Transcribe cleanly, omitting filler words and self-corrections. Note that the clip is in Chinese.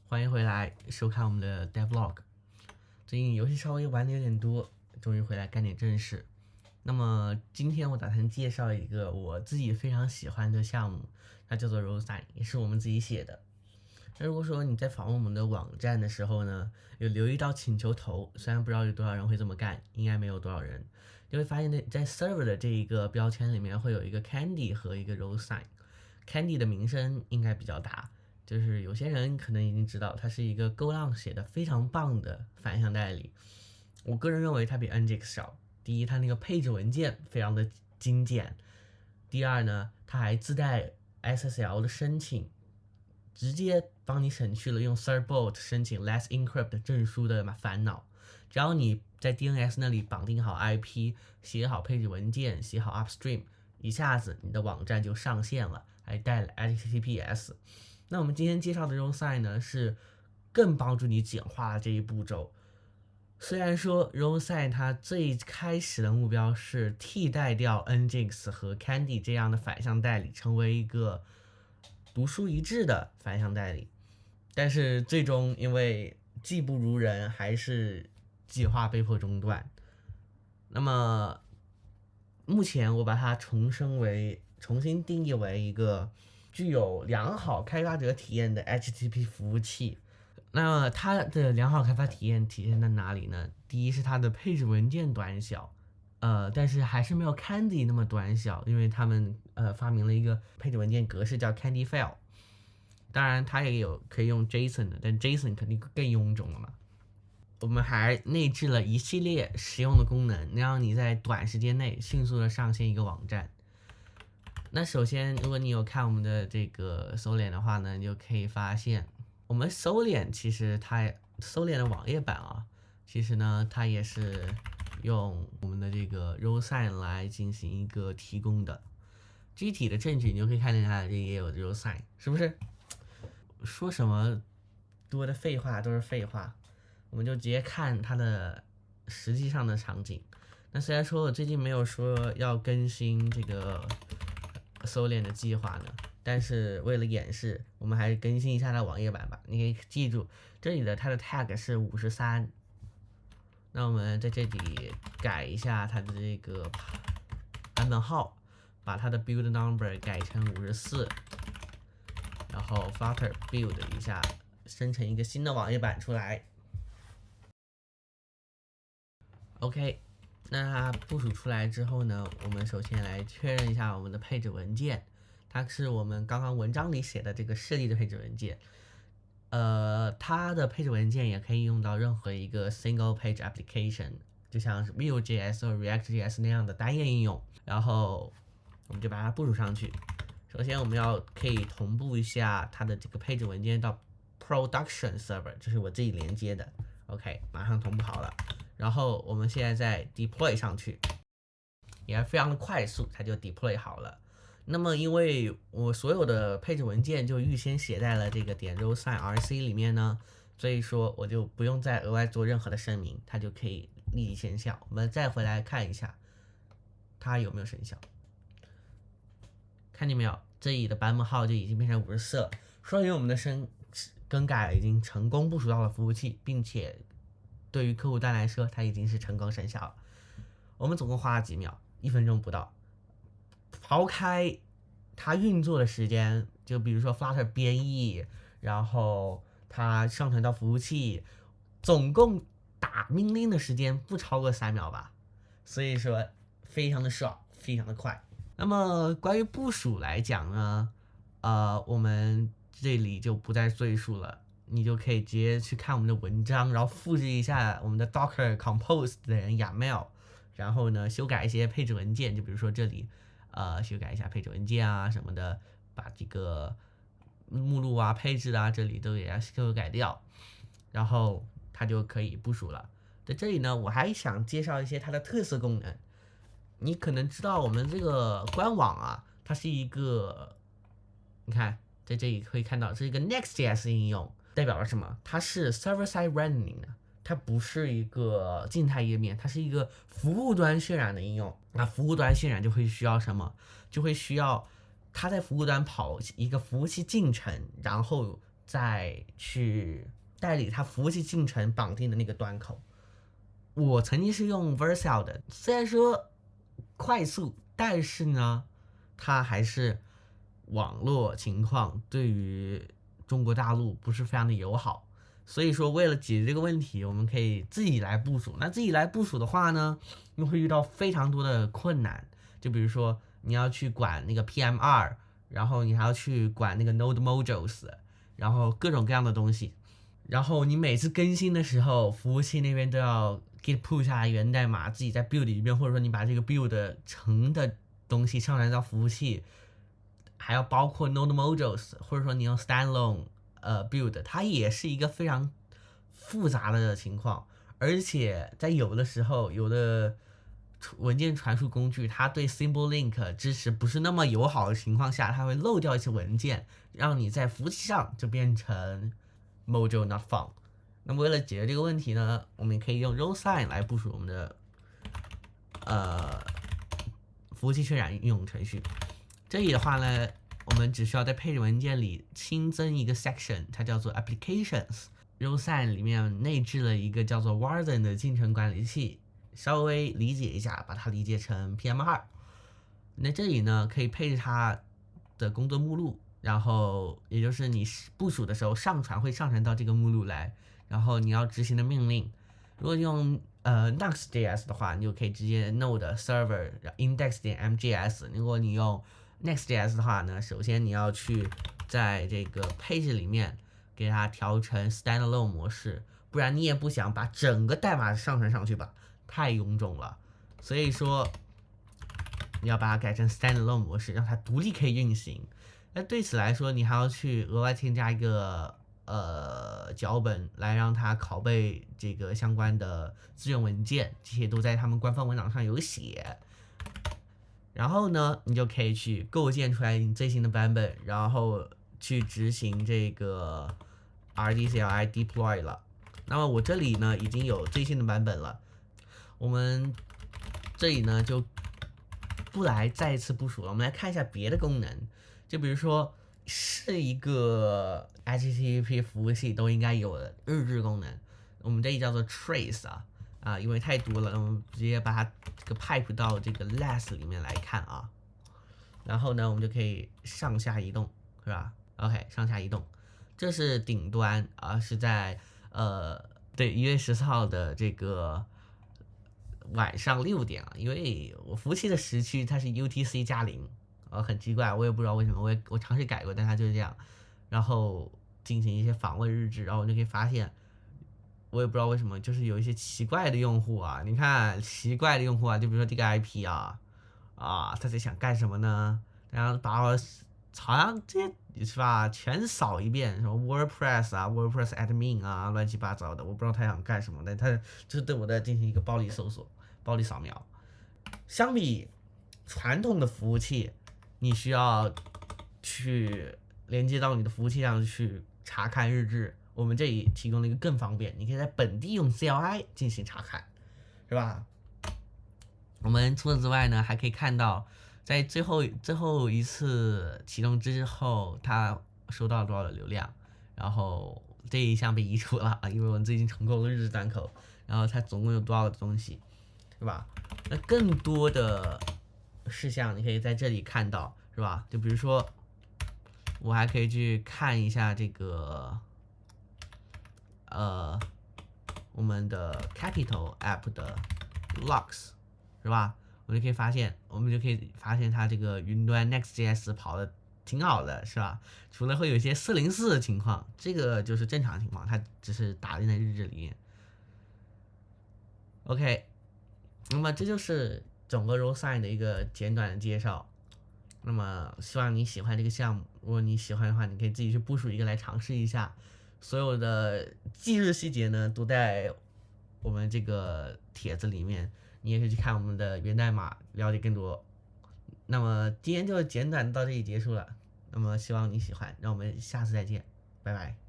欢迎回来收看我们的 Devlog。最近游戏稍微玩的有点多，终于回来干点正事。那么今天我打算介绍一个我自己非常喜欢的项目，它叫做 Rollsign，也是我们自己写的。那如果说你在访问我们的网站的时候呢，有留意到请求头，虽然不知道有多少人会这么干，应该没有多少人，就会发现在 server 的这一个标签里面会有一个 Candy 和一个 Rollsign。Candy 的名声应该比较大，就是有些人可能已经知道，它是一个 GoLang 写的非常棒的反向代理。我个人认为它比 Nginx 少。第一，它那个配置文件非常的精简；第二呢，它还自带 SSL 的申请，直接帮你省去了用 Certbot 申请 Let's Encrypt 证书的烦恼。只要你在 DNS 那里绑定好 IP， 写好配置文件，写好 Upstream， 一下子你的网站就上线了，还带了 HTTPS。那我们今天介绍的 Rollsign 呢，是更帮助你简化了这一步骤。虽然说 Rollsign 它最开始的目标是替代掉 Nginx 和 Candy 这样的反向代理，成为一个独树一帜的反向代理，但是最终因为技不如人，还是计划被迫中断。那么目前我把它重新定义为一个具有良好开发者体验的 HTTP 服务器。那么它的良好开发体验体现在哪里呢？第一是它的配置文件短小，但是还是没有 Candy 那么短小，因为他们发明了一个配置文件格式叫 Candy File。当然它也有可以用 JSON 的，但 JSON 肯定更臃肿了嘛。我们还内置了一系列实用的功能，能让你在短时间内迅速的上线一个网站。那首先，如果你有看我们的这个搜脸的话呢，你就可以发现，我们搜脸其实它搜脸的网页版啊，其实呢它也是用我们的这个 Rollsign 来进行一个提供的。具体的证据你就可以看见它这也有 Rollsign， 是不是？说什么多的废话都是废话，我们就直接看它的实际上的场景。那虽然说我最近没有说要更新这个搜脸的计划呢，但是为了演示，我们还是更新一下它网页版吧。你可以记住，这里的它的 tag 是53。那我们在这里改一下它的这个版本号，把它的 build number 改成54，然后 flutter build 一下，生成一个新的网页版出来。OK， 那它部署出来之后呢，我们首先来确认一下我们的配置文件，它是我们刚刚文章里写的这个示例的配置文件。它的配置文件也可以用到任何一个 single page application， 就像是 Vue.js 或 React.js 那样的单页应用。然后我们就把它部署上去。首先我们可以同步一下它的这个配置文件到 production server， 这是我自己连接的。OK， 马上同步好了。然后我们现在再 deploy 上去，也非常的快速，它就 deploy 好了。那么因为我所有的配置文件就预先写在了这个点 Rollsign RC 里面呢，所以说我就不用再额外做任何的声明，它就可以立即生效。我们再回来看一下它有没有生效，看见没有？这里的版本号就已经变成54了，说明我们的更改已经成功部署到了服务器，并且对于客户端来说，它已经是成功生效了。我们总共花了几秒，1分钟不到。抛开它运作的时间，就比如说 Flutter 编译，然后它上传到服务器，总共打命令的时间不超过3秒吧。所以说非常的爽，非常的快。那么关于部署来讲呢，我们这里就不再赘述了，你就可以直接去看我们的文章，然后复制一下我们的 Docker Compose 的YAML，然后呢修改一些配置文件，就比如说这里修改一下配置文件啊什么的，把这个目录啊配置啊这里都给它修改掉，然后它就可以部署了。在这里呢，我还想介绍一些它的特色功能。你可能知道我们这个官网啊，它是一个，你看在这里可以看到是一个 Next.js 应用，代表了什么？它是 server side rendering 的，它不是一个静态页面，它是一个服务端渲染的应用。那服务端渲染就会需要什么？就会需要它在服务端跑一个服务器进程，然后再去代理它服务器进程绑定的那个端口。我曾经是用 Vercel 的，虽然说快速，但是呢，它还是网络情况对于中国大陆不是非常的友好。所以说，为了解决这个问题，我们可以自己来部署。那自己来部署的话呢，又会遇到非常多的困难。就比如说，你要去管那个 PM2，然后你还要去管那个 Node Modules，然后各种各样的东西。然后你每次更新的时候，服务器那边都要 git pull 下来源代码，自己在 build 里面，或者说你把这个 build 成的东西上传到服务器，还要包括 Node Modules，或者说你用 standalone build， 它也是一个非常复杂的情况。而且在有的时候，有的文件传输工具它对 Symbol Link 支持不是那么友好的情况下，它会漏掉一些文件，让你在服务器上就变成 module not found。那么为了解决这个问题呢，我们也可以用 Rollsign 来部署我们的服务器渲染应用程序。这里的话呢，我们只需要在配置文件里新增一个 section， 它叫做 Applications。Rollsign 里面内置了一个叫做 Warden 的进程管理器，稍微理解一下，把它理解成 PM2。那这里呢，可以配置它的工作目录，然后也就是你部署的时候会上传到这个目录来，然后你要执行的命令。如果用Next.js 的话，你就可以直接 node server index.mjs。如果你用 Next.js 的话呢，首先你要去在这个配置里面给它调成 standalone 模式，不然你也不想把整个代码上传上去吧，太臃肿了。所以说你要把它改成 standalone 模式，让它独立可以运行。那对此来说，你还要去额外添加一个脚本来让它拷贝这个相关的资源文件，这些都在他们官方文档上有写。然后呢，你就可以去构建出来你最新的版本，然后去执行这个 RDCLI deploy 了。那么我这里呢已经有最新的版本了，我们这里呢就不来再一次部署了，我们来看一下别的功能。就比如说是一个 HTTP 服务器都应该有的日志功能，我们这里叫做 trace 因为太多了，我们直接把它这个 pipe 到这个 less 里面来看啊。然后呢，我们就可以上下移动，是吧 ？OK， 上下移动，这是顶端是在对1月14号的这个晚上6点因为我服务器的时区它是 UTC+0，很奇怪，我也不知道为什么，我尝试改过，但它就是这样。然后进行一些访问日志，然后我就可以发现，我也不知道为什么，就是有一些奇怪的用户你看奇怪的用户就比如说这个 IP 他在想干什么呢？然后把我好像这些是吧，全扫一遍，什么 WordPress admin 乱七八糟的，我不知道他想干什么，但他就是对我在进行一个暴力搜索、暴力扫描。相比传统的服务器，你需要去连接到你的服务器上去查看日志，我们这里提供了一个更方便，你可以在本地用 CLI 进行查看，是吧？我们除此之外呢，还可以看到在最后一次启动之后，它收到了多少的流量，然后这一项被移除了因为我们最近重构了日志端口，然后它总共有多少个东西，是吧？那更多的事项你可以在这里看到，是吧？就比如说我还可以去看一下这个我们的 Capital App 的 logs， 是吧？我们就可以发现它这个云端 Next.js 跑的挺好的，是吧？除了会有一些404的情况，这个就是正常情况，它只是打进在日志里面。OK， 那么这就是整个 Rollsign 的一个简短的介绍。那么希望你喜欢这个项目，如果你喜欢的话，你可以自己去部署一个来尝试一下。所有的技术细节呢都在我们这个帖子里面，你也可以去看我们的源代码了解更多。那么今天就简短到这里结束了，那么希望你喜欢，让我们下次再见，拜拜。